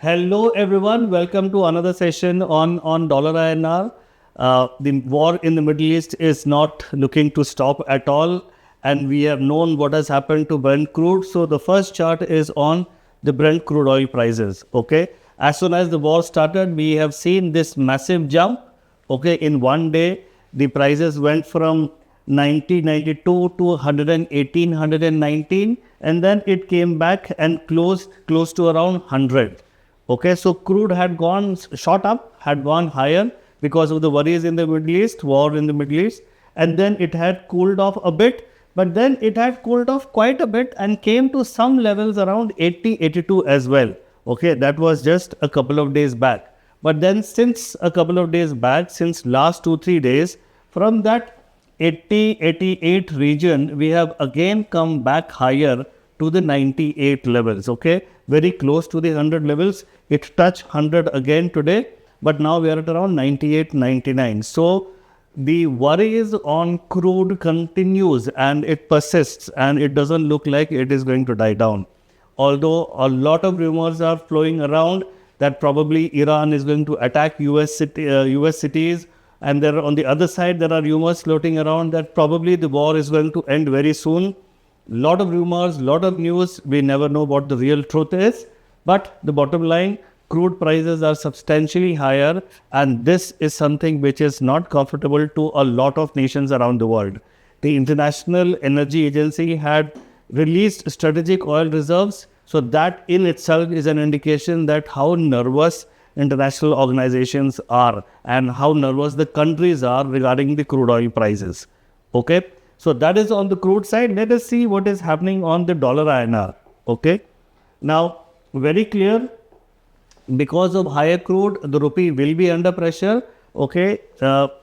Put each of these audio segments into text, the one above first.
Hello everyone, welcome to another session on dollar INR. The war in the Middle East is not looking to stop at all, and we have known what has happened to Brent crude. So the first chart is on the Brent crude oil prices. Okay, as soon as the war started, we have seen this massive jump. Okay, in one day, the prices went from 90.92 to 118, and then it came back and closed close to around 100. Okay, so crude had shot up, had gone higher because of the worries in the Middle East, war in the Middle East, and then it had cooled off a bit, but then it had cooled off quite a bit and came to some levels around 80, 82 as well. Okay, that was just a couple of days back. But then since a couple of days back, since last 2-3 days, from that 80, 88 region, we have again come back higher to the 98 levels. Okay, very close to the 100 levels. It touched 100 again today, but now we are at around 98, 99. So the worries on crude continues and it persists, and it doesn't look like it is going to die down. Although a lot of rumors are flowing around that probably Iran is going to attack US cities, and there on the other side there are rumors floating around that probably the war is going to end very soon. Lot of rumors, lot of news. We never know what the real truth is. But the bottom line, crude prices are substantially higher, and this is something which is not comfortable to a lot of nations around the world. The International Energy Agency had released strategic oil reserves, so that in itself is an indication that how nervous international organizations are and how nervous the countries are regarding the crude oil prices. Okay, so that is on the crude side. Let us see what is happening on the dollar INR. Okay, now very clear, because of higher crude, the rupee will be under pressure. Okay,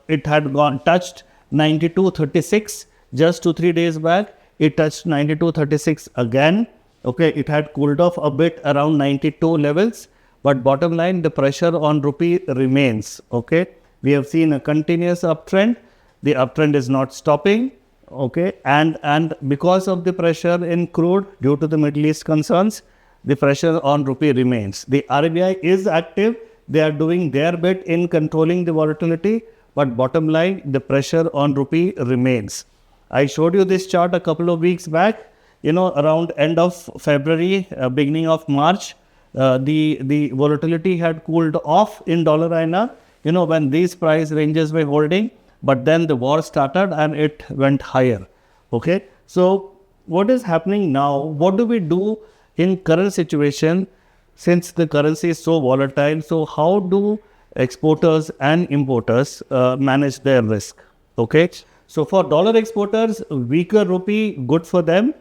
it had touched 92.36 just 2-3 days back. It touched 92.36 again. Okay, it had cooled off a bit around 92 levels, but bottom line, the pressure on rupee remains. Okay, we have seen a continuous uptrend. The uptrend is not stopping. Okay, and because of the pressure in crude due to the Middle East concerns, the pressure on rupee remains. The RBI is active. They are doing their bit in controlling the volatility, but bottom line, the pressure on rupee remains. I showed you this chart a couple of weeks back. Around end of February, beginning of March, the volatility had cooled off in dollar INR. When these price ranges were holding, but then the war started and it went higher. Okay, so what is happening now? What do we do in current situation, since the currency is so volatile? So how do exporters and importers manage their risk? Okay, so for dollar exporters, weaker rupee, good for them.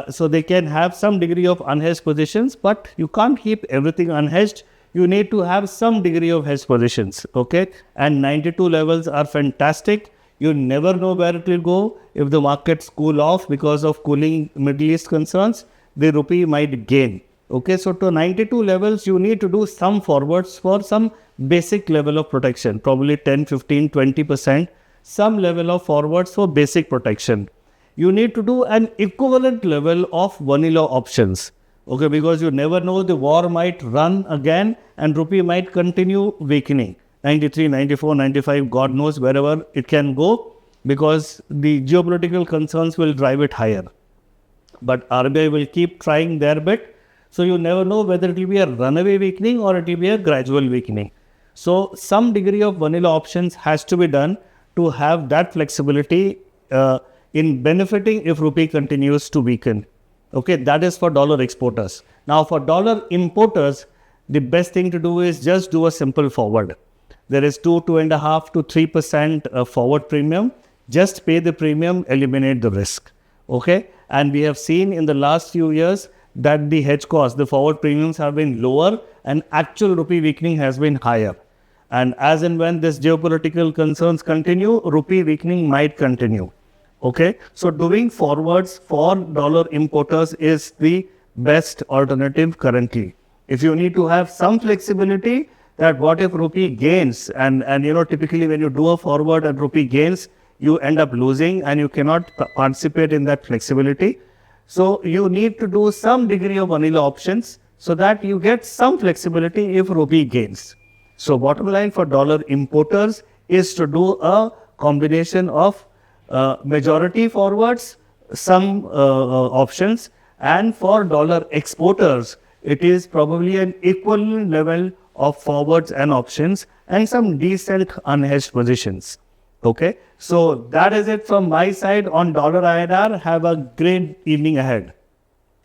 So they can have some degree of unhedged positions, but you can't keep everything unhedged. You need to have some degree of hedged positions. Okay, and 92 levels are fantastic. You never know where it will go. If the markets cool off because of cooling Middle East concerns, the rupee might gain. Okay, so to 92 levels, you need to do some forwards for some basic level of protection, probably 10, 15, 20%, some level of forwards for basic protection. You need to do an equivalent level of vanilla options. Okay, because you never know, the war might run again and rupee might continue weakening. 93, 94, 95, God knows wherever it can go, because the geopolitical concerns will drive it higher. But RBI will keep trying their bit. So you never know whether it will be a runaway weakening or it will be a gradual weakening. So some degree of vanilla options has to be done to have that flexibility in benefiting if rupee continues to weaken. Okay, that is for dollar exporters. Now for dollar importers, the best thing to do is just do a simple forward. There is 2.5 to 3% forward premium. Just pay the premium, eliminate the risk. Okay, and we have seen in the last few years that the hedge cost, the forward premiums have been lower and actual rupee weakening has been higher. And as and when this geopolitical concerns continue, rupee weakening might continue. Okay, so doing forwards for dollar importers is the best alternative currently. If you need to have some flexibility, that what if rupee gains, and typically when you do a forward and rupee gains, you end up losing and you cannot participate in that flexibility. So you need to do some degree of vanilla options so that you get some flexibility if rupee gains. So bottom line for dollar importers is to do a combination of majority forwards, some options, and for dollar exporters, it is probably an equal level of forwards and options and some decent unhedged positions. Okay, so that is it from my side on dollar INR. Have a great evening ahead.